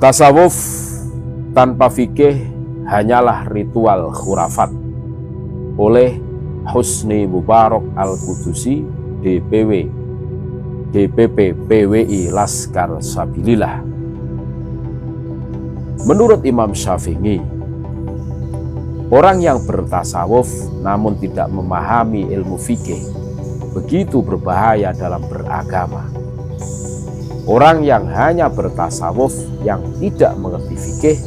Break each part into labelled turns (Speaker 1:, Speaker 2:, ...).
Speaker 1: Tasawuf tanpa fikih hanyalah ritual khurafat oleh Husni Mubarak Al-Qudusi, DPP PWI Laskar Sabilillah. Menurut Imam Syafi'i, orang yang bertasawuf namun tidak memahami ilmu fikih begitu berbahaya dalam beragama. Orang yang hanya bertasawuf yang tidak mengerti fikih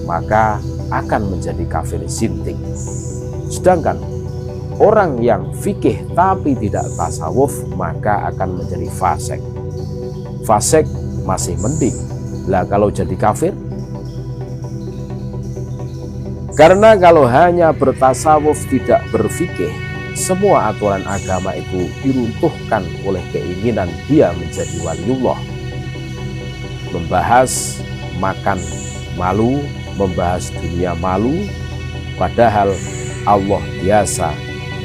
Speaker 1: maka akan menjadi kafir zindik. Sedangkan orang yang fikih tapi tidak tasawuf maka akan menjadi fasik. Fasik masih mending. Lah kalau jadi kafir? Karena kalau hanya bertasawuf tidak berfikih, semua aturan agama itu diruntuhkan oleh keinginan dia menjadi waliullah. Membahas makan malu, membahas dunia malu, padahal Allah biasa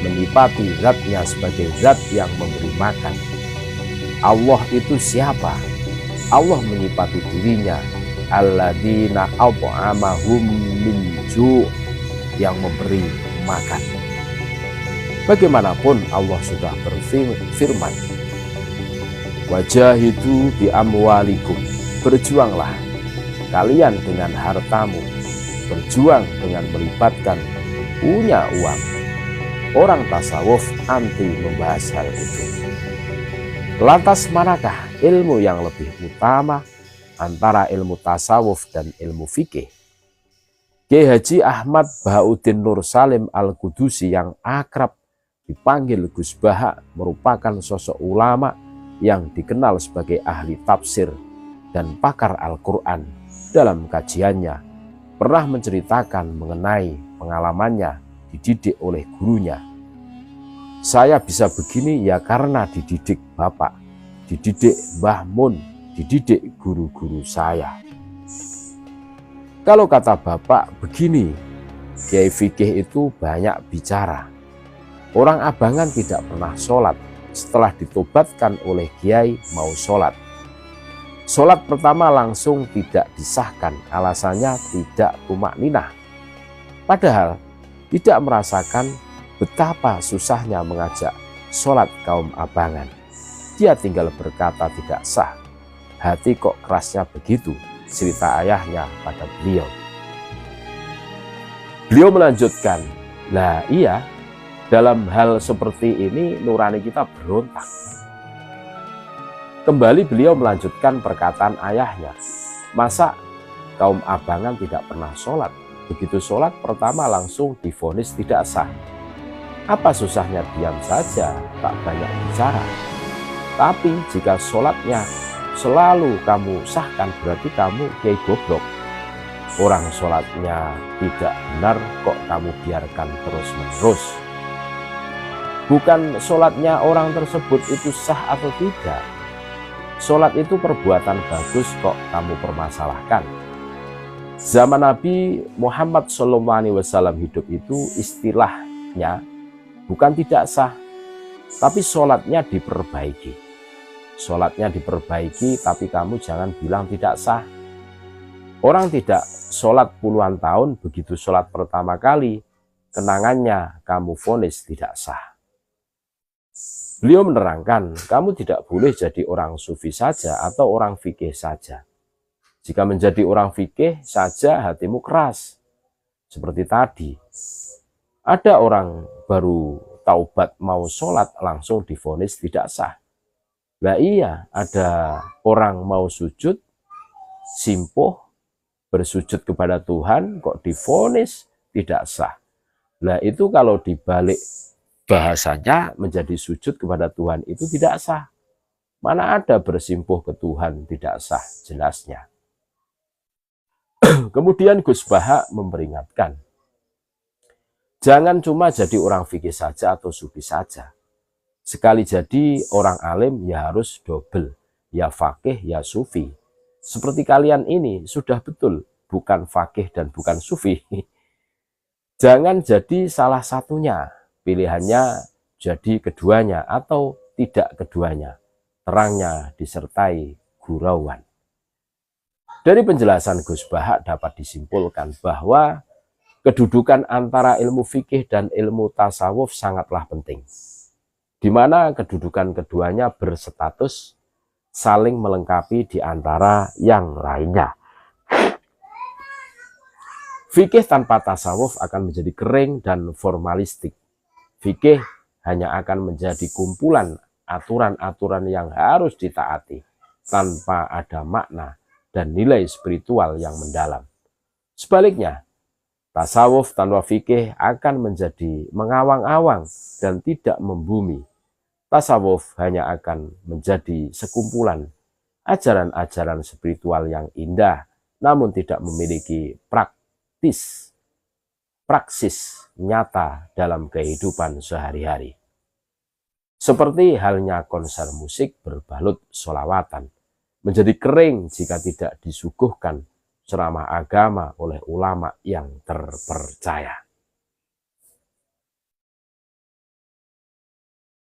Speaker 1: menyifati zatnya sebagai zat yang memberi makan. Allah itu siapa? Allah menyifati dirinya alladzina at'amahum min ju', yang memberi makan. Bagaimanapun Allah sudah berfirman, wajahidu bi amwalikum, berjuanglah kalian dengan hartamu, berjuang dengan melibatkan punya uang. Orang tasawuf anti membahas hal itu. Lantas manakah ilmu yang lebih utama antara ilmu tasawuf dan ilmu fikih? Kiai Haji Ahmad Bahauddin Nur Salim Al-Qudusi yang akrab dipanggil Gus Baha merupakan sosok ulama yang dikenal sebagai ahli tafsir dan pakar Al-Quran. Dalam kajiannya pernah menceritakan mengenai pengalamannya dididik oleh gurunya. Saya bisa begini ya karena dididik Bapak, dididik Mbah Mun, dididik guru-guru saya. Kalau kata Bapak begini, Kiai fikih itu banyak bicara. Orang Abangan tidak pernah sholat, setelah ditobatkan oleh Kiai mau sholat. Sholat pertama langsung tidak disahkan, alasannya tidak tumakninah. Padahal tidak merasakan betapa susahnya mengajak sholat kaum Abangan. Dia tinggal berkata tidak sah. Hati kok kerasnya begitu, cerita ayahnya pada beliau. Beliau melanjutkan, lah iya, dalam hal seperti ini nurani kita berontak. Kembali beliau melanjutkan perkataan ayahnya, masa kaum Abangan tidak pernah sholat, begitu sholat pertama langsung divonis tidak sah. Apa susahnya diam saja, tak banyak bicara. Tapi jika sholatnya selalu kamu sahkan berarti kamu kiai goblok. Orang sholatnya tidak benar kok kamu biarkan terus-menerus. Bukan sholatnya orang tersebut itu sah atau tidak. Sholat itu perbuatan bagus kok kamu permasalahkan. Zaman Nabi Muhammad SAW hidup itu istilahnya bukan tidak sah, tapi sholatnya diperbaiki. Sholatnya diperbaiki, tapi kamu jangan bilang tidak sah. Orang tidak sholat puluhan tahun, begitu sholat pertama kali, kenangannya kamu vonis tidak sah. Beliau menerangkan, kamu tidak boleh jadi orang sufi saja atau orang fikih saja. Jika menjadi orang fikih saja hatimu keras. Seperti tadi, ada orang baru taubat mau sholat langsung divonis tidak sah. Lah iya, ada orang mau sujud, simpuh, bersujud kepada Tuhan, kok divonis tidak sah. Lah itu kalau dibalik bahasanya menjadi sujud kepada Tuhan itu tidak sah. Mana ada bersimpuh ke Tuhan tidak sah, jelasnya. Kemudian Gus Baha memperingatkan, jangan cuma jadi orang fikih saja atau sufi saja. Sekali jadi orang alim ya harus double, ya fakih ya sufi. Seperti kalian ini sudah betul bukan fakih dan bukan sufi. Jangan jadi salah satunya, pilihannya jadi keduanya atau tidak keduanya. Terangnya disertai gurauan. Dari penjelasan Gus Bahak dapat disimpulkan bahwa kedudukan antara ilmu fikih dan ilmu tasawuf sangatlah penting, di mana kedudukan keduanya berstatus saling melengkapi di antara yang lainnya. Fikih tanpa tasawuf akan menjadi kering dan formalistik. Fikih hanya akan menjadi kumpulan aturan-aturan yang harus ditaati tanpa ada makna dan nilai spiritual yang mendalam. Sebaliknya, tasawuf tanpa fikih akan menjadi mengawang-awang dan tidak membumi. Tasawuf hanya akan menjadi sekumpulan ajaran-ajaran spiritual yang indah, namun tidak memiliki praksis nyata dalam kehidupan sehari-hari. Seperti halnya konser musik berbalut sholawatan, menjadi kering jika tidak disuguhkan ceramah agama oleh ulama yang terpercaya.